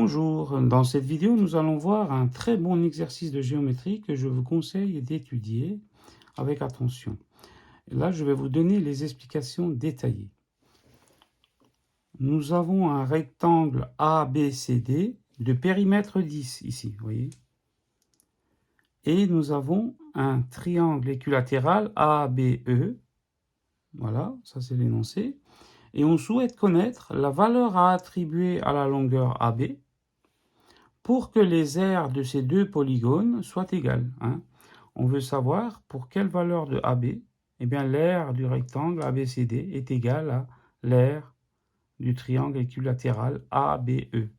Bonjour, dans cette vidéo nous allons voir un très bon exercice de géométrie que je vous conseille d'étudier avec attention. Là je vais vous donner les explications détaillées. Nous avons un rectangle ABCD de périmètre 10 ici, vous voyez. Et nous avons un triangle équilatéral ABE, voilà, ça c'est l'énoncé. Et on souhaite connaître la valeur à attribuer à la longueur AB pour que les aires de ces deux polygones soient égales. On veut savoir pour quelle valeur de AB, eh bien l'aire du rectangle ABCD est égale à l'aire du triangle équilatéral ABE.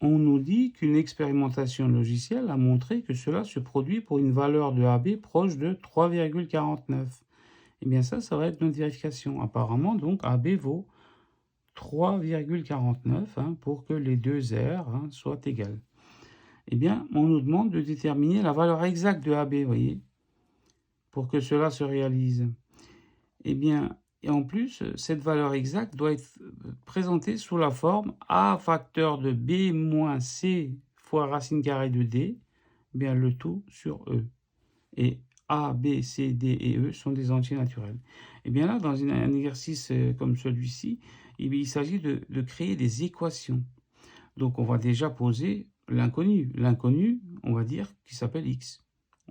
On nous dit qu'une expérimentation logicielle a montré que cela se produit pour une valeur de AB proche de 3,49. Eh bien ça va être notre vérification. Apparemment, donc, AB vaut 3,49 pour que les deux aires soient égales. Eh bien, on nous demande de déterminer la valeur exacte de AB, vous voyez, pour que cela se réalise. Eh bien, et en plus, cette valeur exacte doit être présentée sous la forme A facteur de B moins C fois racine carrée de D, eh bien le tout sur E. Et A, B, C, D et E sont des entiers naturels. Eh bien là, dans un exercice comme celui-ci, il s'agit de créer des équations. Donc on va déjà poser l'inconnu. L'inconnu, on va dire qu'il s'appelle x.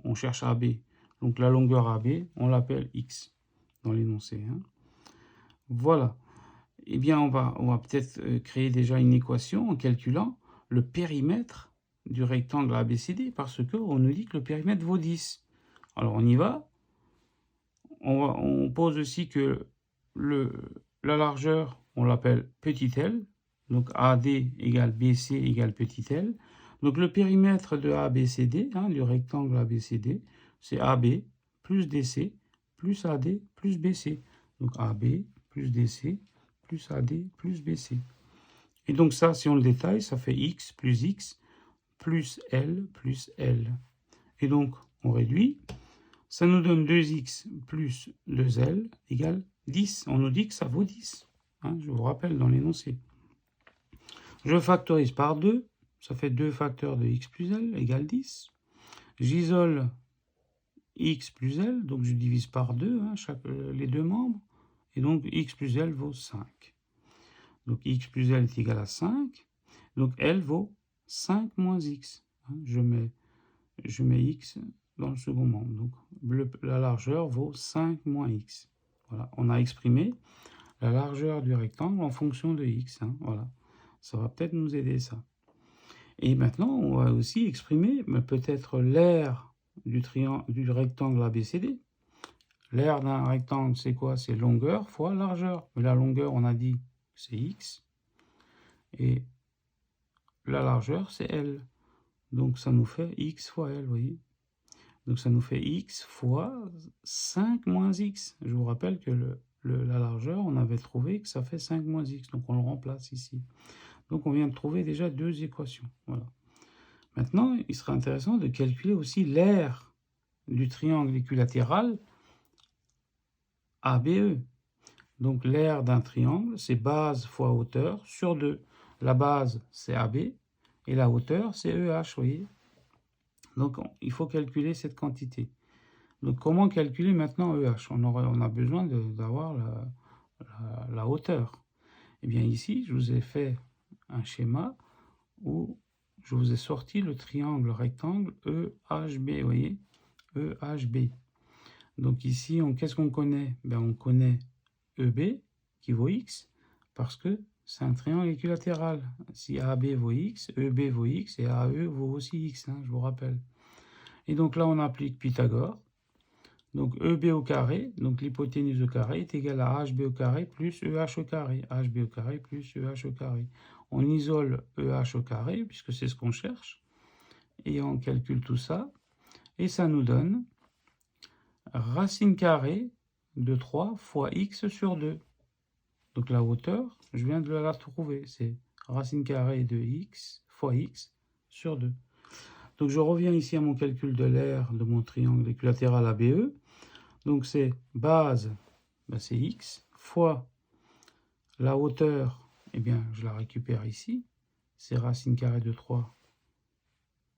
On cherche AB. Donc la longueur AB, on l'appelle x dans l'énoncé. Voilà. Eh bien, on va peut-être créer déjà une équation en calculant le périmètre du rectangle ABCD parce qu'on nous dit que le périmètre vaut 10. Alors on y va. On pose aussi que la largeur, on l'appelle petit l. Donc AD égale BC égale petit l. Donc le périmètre de ABCD, du rectangle ABCD, c'est AB plus DC plus AD plus BC. Donc AB plus DC plus AD plus BC. Et donc ça, si on le détaille, ça fait X plus L plus L. Et donc on réduit. Ça nous donne 2x plus 2l égale 10. On nous dit que ça vaut 10. Je vous rappelle dans l'énoncé. Je factorise par 2. Ça fait 2 facteurs de x plus l égale 10. J'isole x plus l. Donc je divise par 2 les deux membres. Et donc x plus l vaut 5. Donc x plus l est égal à 5. Donc l vaut 5 moins x. Je mets x dans le second membre. Donc la largeur vaut 5 moins x. Voilà, on a exprimé la largeur du rectangle en fonction de x. Voilà, ça va peut-être nous aider ça. Et maintenant, on va aussi exprimer peut-être l'aire du rectangle ABCD. L'aire d'un rectangle, c'est quoi? C'est longueur fois largeur. Mais la longueur, on a dit, c'est x. Et la largeur, c'est L. Donc ça nous fait x fois L, vous voyez. Donc ça nous fait x fois 5 moins x. Je vous rappelle que la largeur, on avait trouvé que ça fait 5 moins x. Donc on le remplace ici. Donc on vient de trouver déjà deux équations. Voilà. Maintenant, il serait intéressant de calculer aussi l'aire du triangle équilatéral ABE. Donc l'aire d'un triangle, c'est base fois hauteur sur 2. La base, c'est AB. Et la hauteur, c'est EH, vous voyez. Donc il faut calculer cette quantité. Donc comment calculer maintenant EH? On a besoin d'avoir la hauteur. Et bien ici, je vous ai fait un schéma où je vous ai sorti le triangle rectangle EHB, vous voyez, EHB. Donc ici, qu'est-ce qu'on connaît? On connaît EB qui vaut x parce que c'est un triangle équilatéral. Si AB vaut x, EB vaut x et AE vaut aussi x, je vous rappelle. Et donc là, on applique Pythagore. Donc EB au carré, donc l'hypoténuse au carré est égale à HB au carré plus EH au carré. HB au carré plus EH au carré. On isole EH au carré, puisque c'est ce qu'on cherche. Et on calcule tout ça. Et ça nous donne racine carrée de 3 fois x sur 2. Donc la hauteur, je viens de la trouver. C'est racine carrée de x fois x sur 2. Donc je reviens ici à mon calcul de l'aire de mon triangle équilatéral ABE. Donc c'est base, c'est x, fois la hauteur, je la récupère ici, c'est racine carrée de 3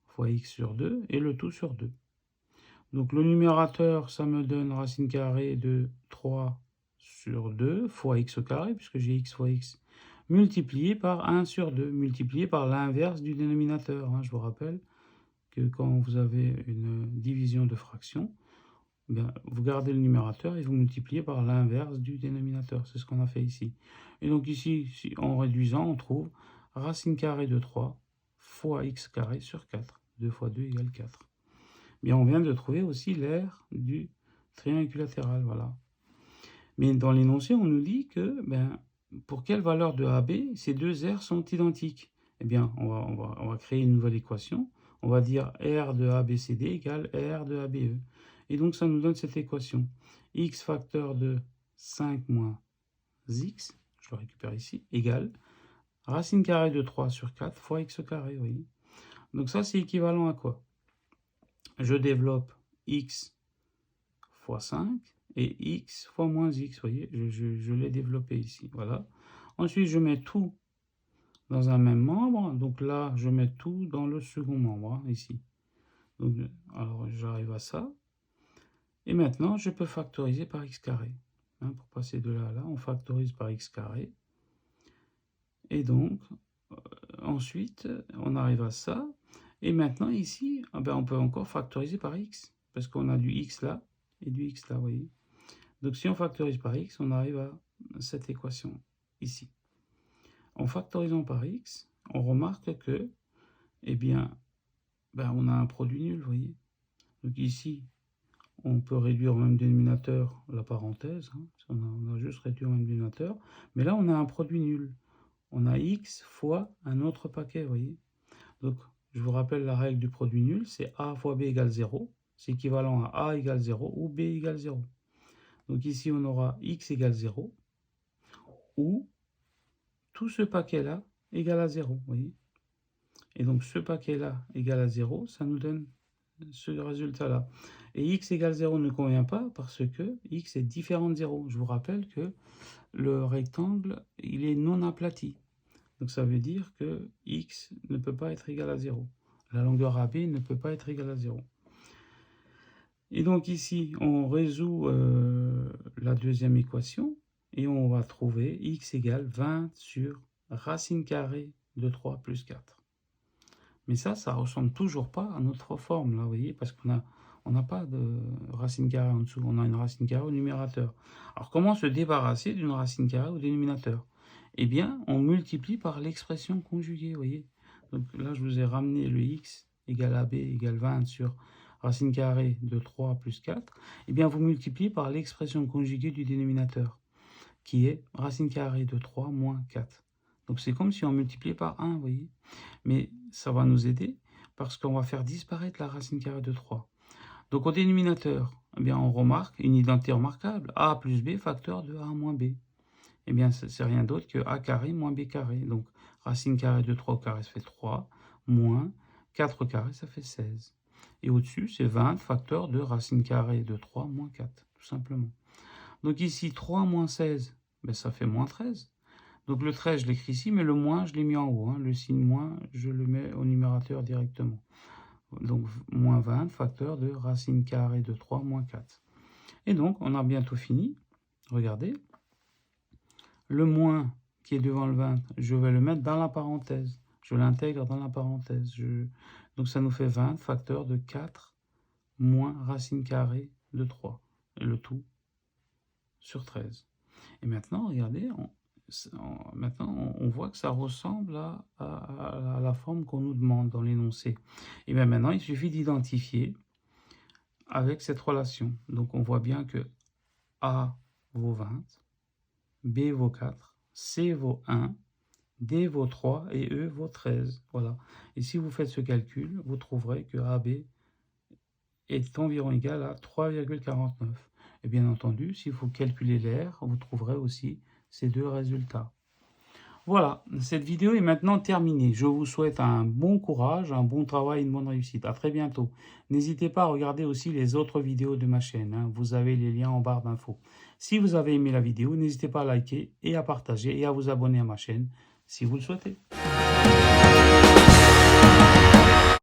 fois x sur 2, et le tout sur 2. Donc le numérateur, ça me donne racine carrée de 3 sur 2 fois x au carré, puisque j'ai x fois x, multiplié par 1 sur 2, multiplié par l'inverse du dénominateur. Je vous rappelle que quand vous avez une division de fraction, bien, vous gardez le numérateur et vous multipliez par l'inverse du dénominateur. C'est ce qu'on a fait ici. Et donc ici, en réduisant, on trouve racine carrée de 3 fois x carré sur 4. 2 fois 2 égale 4. Bien, on vient de trouver aussi l'aire du triangle équilatéral. Voilà. Mais dans l'énoncé, on nous dit que pour quelle valeur de AB ces deux aires sont identiques? Eh bien, on va créer une nouvelle équation. On va dire R de ABCD égale R de ABE. Et donc, ça nous donne cette équation. X facteur de 5 moins x, je le récupère ici, égale racine carrée de 3 sur 4 fois x carré. Vous voyez. Donc ça, c'est équivalent à quoi? Je développe x fois 5 et x fois moins x. Vous voyez, je l'ai développé ici. Voilà. Ensuite, je mets tout dans un même membre. Donc là, je mets tout dans le second membre, ici. Donc, alors, j'arrive à ça. Et maintenant, je peux factoriser par x carré. Pour passer de là à là, on factorise par x carré. Et donc, ensuite, on arrive à ça. Et maintenant, ici, on peut encore factoriser par x. Parce qu'on a du x là et du x là, vous voyez. Donc, si on factorise par x, on arrive à cette équation ici. En factorisant par x, on remarque que, eh bien, on a un produit nul, vous voyez. Donc ici, on peut réduire au même dénominateur la parenthèse. On a juste réduit au même dénominateur. Mais là, on a un produit nul. On a x fois un autre paquet, vous voyez. Donc, je vous rappelle la règle du produit nul, c'est a fois b égale 0. C'est équivalent à a égale 0 ou b égale 0. Donc ici, on aura x égale 0 ou tout ce paquet-là égale à 0, vous voyez. Et donc, ce paquet-là égale à 0, ça nous donne ce résultat-là. Et x égale 0 ne convient pas parce que x est différent de 0. Je vous rappelle que le rectangle, il est non aplati. Donc ça veut dire que x ne peut pas être égal à 0. La longueur AB ne peut pas être égale à 0. Et donc ici, on résout la deuxième équation et on va trouver x égale 20 sur racine carrée de 3 plus 4. Mais ça ne ressemble toujours pas à notre forme, là, vous voyez, parce qu'on n'a pas de racine carrée en dessous, on a une racine carrée au numérateur. Alors, comment se débarrasser d'une racine carrée au dénominateur? Eh bien, on multiplie par l'expression conjuguée, vous voyez. Donc là, je vous ai ramené le x égale AB égale 20 sur racine carrée de 3 plus 4. Eh bien, vous multipliez par l'expression conjuguée du dénominateur, qui est racine carrée de 3 moins 4. Donc, c'est comme si on multipliait par 1, vous voyez. Mais ça va nous aider parce qu'on va faire disparaître la racine carrée de 3. Donc, au dénominateur, eh bien, on remarque une identité remarquable. A plus B facteur de A moins B. Eh bien, c'est rien d'autre que A carré moins B carré. Donc, racine carrée de 3 au carré, ça fait 3, moins 4 au carré, ça fait 16. Et au-dessus, c'est 20 facteur de racine carrée de 3 moins 4, tout simplement. Donc ici, 3 moins 16, ça fait moins 13. Donc le 13, je l'écris ici, mais le moins, je l'ai mis en haut. Le signe moins, je le mets au numérateur directement. Donc moins 20 facteur de racine carrée de 3 moins 4. Et donc, on a bientôt fini. Regardez. Le moins qui est devant le 20, je vais le mettre dans la parenthèse. Je l'intègre dans la parenthèse. Donc ça nous fait 20 facteur de 4 moins racine carrée de 3. Et le tout sur 13. Et maintenant, regardez, on voit que ça ressemble à la forme qu'on nous demande dans l'énoncé. Et bien maintenant, il suffit d'identifier avec cette relation. Donc on voit bien que A vaut 20, B vaut 4, C vaut 1, D vaut 3 et E vaut 13. Voilà. Et si vous faites ce calcul, vous trouverez que AB est environ égal à 3,49. Et bien entendu, si vous calculez l'aire, vous trouverez aussi ces deux résultats. Voilà, cette vidéo est maintenant terminée. Je vous souhaite un bon courage, un bon travail, une bonne réussite. À très bientôt. N'hésitez pas à regarder aussi les autres vidéos de ma chaîne. Vous avez les liens en barre d'infos. Si vous avez aimé la vidéo, n'hésitez pas à liker et à partager et à vous abonner à ma chaîne si vous le souhaitez.